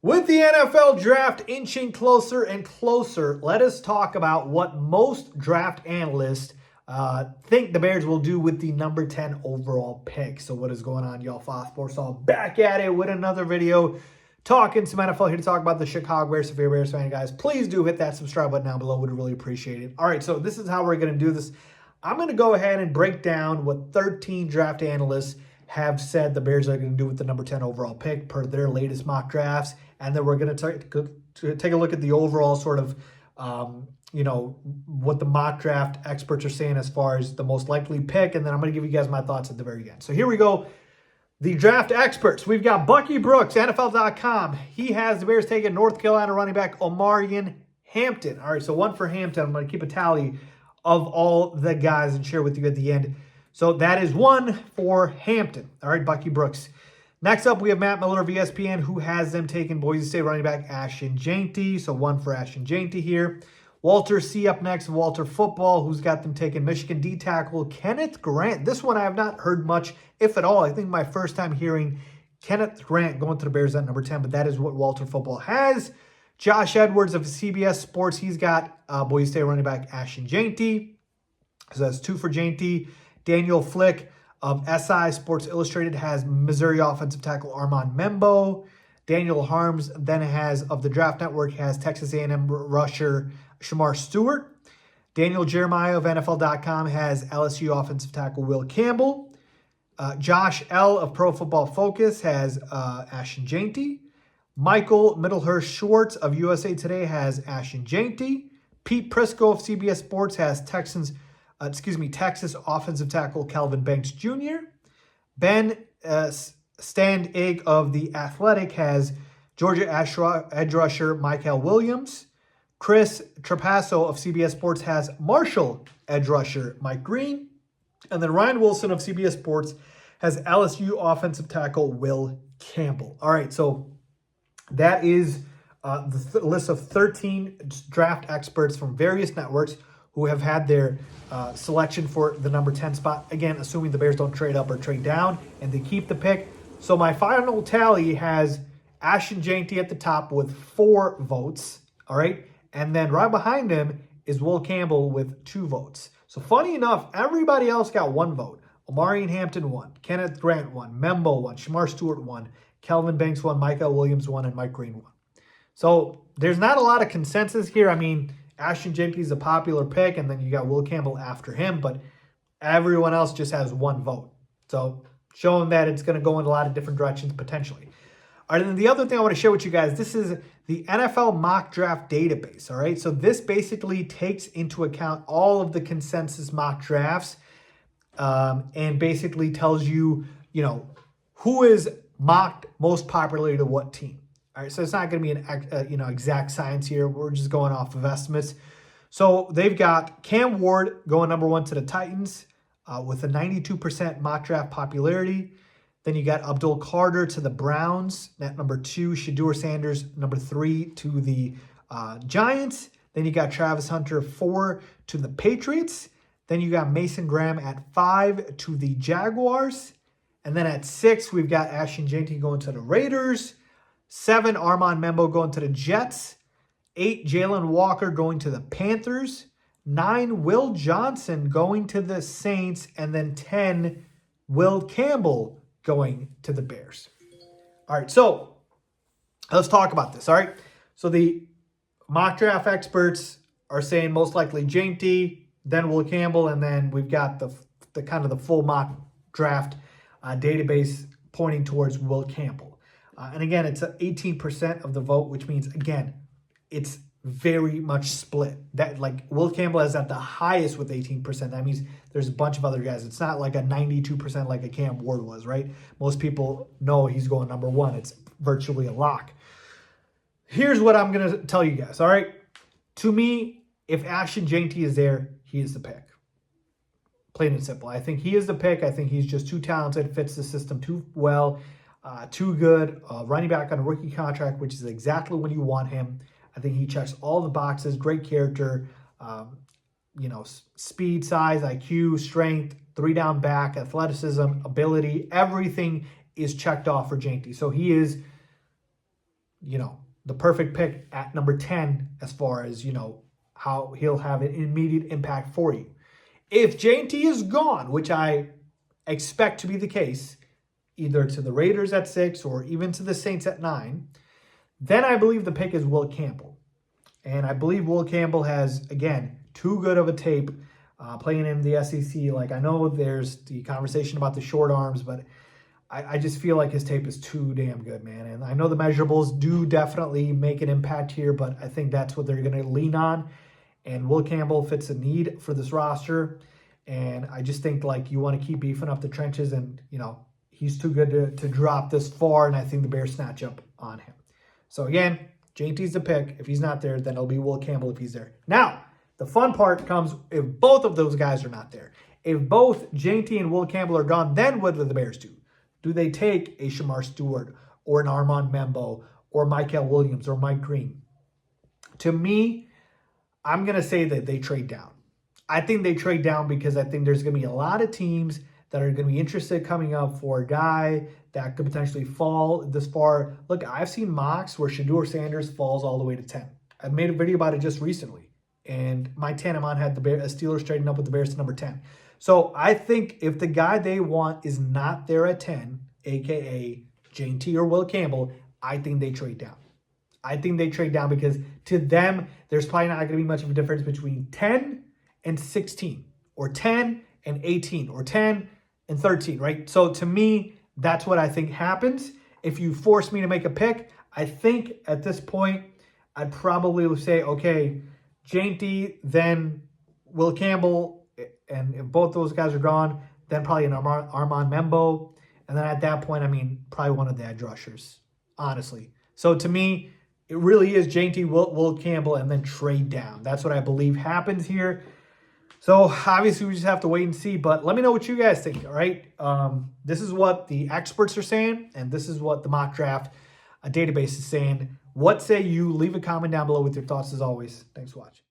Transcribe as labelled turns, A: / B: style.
A: With the NFL draft inching closer and closer, let us talk about what most draft analysts think the Bears will do with the number 10 overall pick. So what is going on, y'all? Faiz Sports all back at it with another video, talking some NFL here to talk about the Chicago Bears. If you're a Bears fan, guys, please do hit that subscribe button down below. Would really appreciate it. All right, so this is how we're going to do this. I'm going to go ahead and break down what 13 draft analysts have said the Bears are going to do with the number 10 overall pick per their latest mock drafts. And then we're going to take a look at the overall sort of, what the mock draft experts are saying as far as the most likely pick. And then I'm going to give you guys my thoughts at the very end. So here we go. The draft experts. We've got Bucky Brooks, NFL.com. He has the Bears taking North Carolina running back Omarion Hampton. All right, so one for Hampton. I'm going to keep a tally of all the guys and share with you at the end. So that is one for Hampton. All right, Bucky Brooks. Next up, we have Matt Miller of ESPN, who has them taking Boise State running back Ashton Jeanty. So one for Ashton Jeanty here. Walter C. up next, Walter Football, who's got them taking Michigan D tackle Kenneth Grant. This one I have not heard much, if at all. I think my first time hearing Kenneth Grant going to the Bears at number 10, but that is what Walter Football has. Josh Edwards of CBS Sports, he's got Boise State running back Ashton Jeanty. So that's two for Jeanty. Daniel Flick of SI Sports Illustrated has Missouri offensive tackle Armand Membo. Daniel Harms then has, of the Draft Network, has Texas A&M rusher Shamar Stewart. Daniel Jeremiah of NFL.com has LSU offensive tackle Will Campbell. Josh L. of Pro Football Focus has Ashton Jeanty. Michael Middlehurst Schwartz of USA Today has Ashton Jeanty. Pete Prisco of CBS Sports has Texas offensive tackle Calvin Banks Jr. Ben Standig of The Athletic has Georgia edge rusher Michael Williams. Chris Trapasso of CBS Sports has Marshall edge rusher Mike Green. And then Ryan Wilson of CBS Sports has LSU offensive tackle Will Campbell. All right, so that is the list of 13 draft experts from various networks who have had their selection for the number 10 spot. Again, assuming the Bears don't trade up or trade down and they keep the pick. So my final tally has Ashton Jeanty at the top with 4 votes. All right. And then right behind him is Will Campbell with 2 votes. So funny enough, everybody else got 1 vote. Omarion Hampton 1, Kenneth Grant 1, Membo 1, Shamar Stewart 1, Kelvin Banks 1, Michael Williams 1, and Mike Green 1. So there's not a lot of consensus here. I mean, Ashton Jeanty is a popular pick, and then you got Will Campbell after him, but everyone else just has 1 vote. So showing that it's going to go in a lot of different directions potentially. All right, and then the other thing I want to share with you guys, this is the NFL mock draft database, all right? So this basically takes into account all of the consensus mock drafts and basically tells you, who is mocked most popularly to what team. All right, so it's not going to be an exact science here. We're just going off of estimates. So they've got Cam Ward going number 1 to the Titans with a 92% mock draft popularity. Then you got Abdul Carter to the Browns at number 2. Shedeur Sanders, number 3 to the Giants. Then you got Travis Hunter 4 to the Patriots. Then you got Mason Graham at 5 to the Jaguars. And then at 6, we've got Ashton Jeanty going to the Raiders. 7, Armand Membo going to the Jets. 8, Jalen Walker going to the Panthers. 9, Will Johnson going to the Saints. And then 10, Will Campbell going to the Bears. All right, so let's talk about this, all right? So the mock draft experts are saying most likely Jeanty, then Will Campbell, and then we've got the kind of the full mock draft database pointing towards Will Campbell. And again, it's 18% of the vote, which means, again, it's very much split. That, like, Will Campbell is at the highest with 18%. That means there's a bunch of other guys. It's not like a 92% like a Cam Ward was, right? Most people know he's going number 1. It's virtually a lock. Here's what I'm going to tell you guys, all right? To me, if Ashton Jeanty is there, he is the pick. Plain and simple. I think he is the pick. I think he's just too talented, fits the system too well, too good. Running back on a rookie contract, which is exactly when you want him. I think he checks all the boxes, great character, speed, size, IQ, strength, 3-down back, athleticism, ability, everything is checked off for Jeanty. So he is the perfect pick at number 10 as far as, how he'll have an immediate impact for you. If J&T is gone, which I expect to be the case, either to the Raiders at 6 or even to the Saints at 9, then I believe the pick is Will Campbell. And I believe Will Campbell has, again, too good of a tape playing in the SEC. Like, I know there's the conversation about the short arms, but I just feel like his tape is too damn good, man. And I know the measurables do definitely make an impact here, but I think that's what they're going to lean on. And Will Campbell fits a need for this roster. And I just think, like, you want to keep beefing up the trenches. And, he's too good to drop this far. And I think the Bears snatch up on him. So, again, J&T's the pick. If he's not there, then it'll be Will Campbell if he's there. Now, the fun part comes if both of those guys are not there. If both J&T and Will Campbell are gone, then what do the Bears do? Do they take a Shamar Stewart or an Armand Membo or Michael Williams or Mike Green? To me, I'm going to say that they trade down. I think they trade down because I think there's going to be a lot of teams that are going to be interested coming up for a guy that could potentially fall this far. Look, I've seen mocks where Shedeur Sanders falls all the way to 10. I made a video about it just recently. And my 10 I'm on had the Steelers trading up with the Bears to number 10. So I think if the guy they want is not there at 10, a.k.a. J&T or Will Campbell, I think they trade down. I think they trade down because to them, there's probably not going to be much of a difference between 10 and 16 or 10 and 18 or 10 and 13, right? So to me, that's what I think happens. If you force me to make a pick, I think at this point, I'd probably say, okay, J&T, then Will Campbell, and if both those guys are gone, then probably an Armand Membo. And then at that point, probably one of the edge rushers, honestly. So to me, it really is J&T, Will Campbell, and then trade down. That's what I believe happens here. So obviously, we just have to wait and see. But let me know what you guys think, all right? This is what the experts are saying, and this is what the mock draft database is saying. What say you? Leave a comment down below with your thoughts as always. Thanks for watching.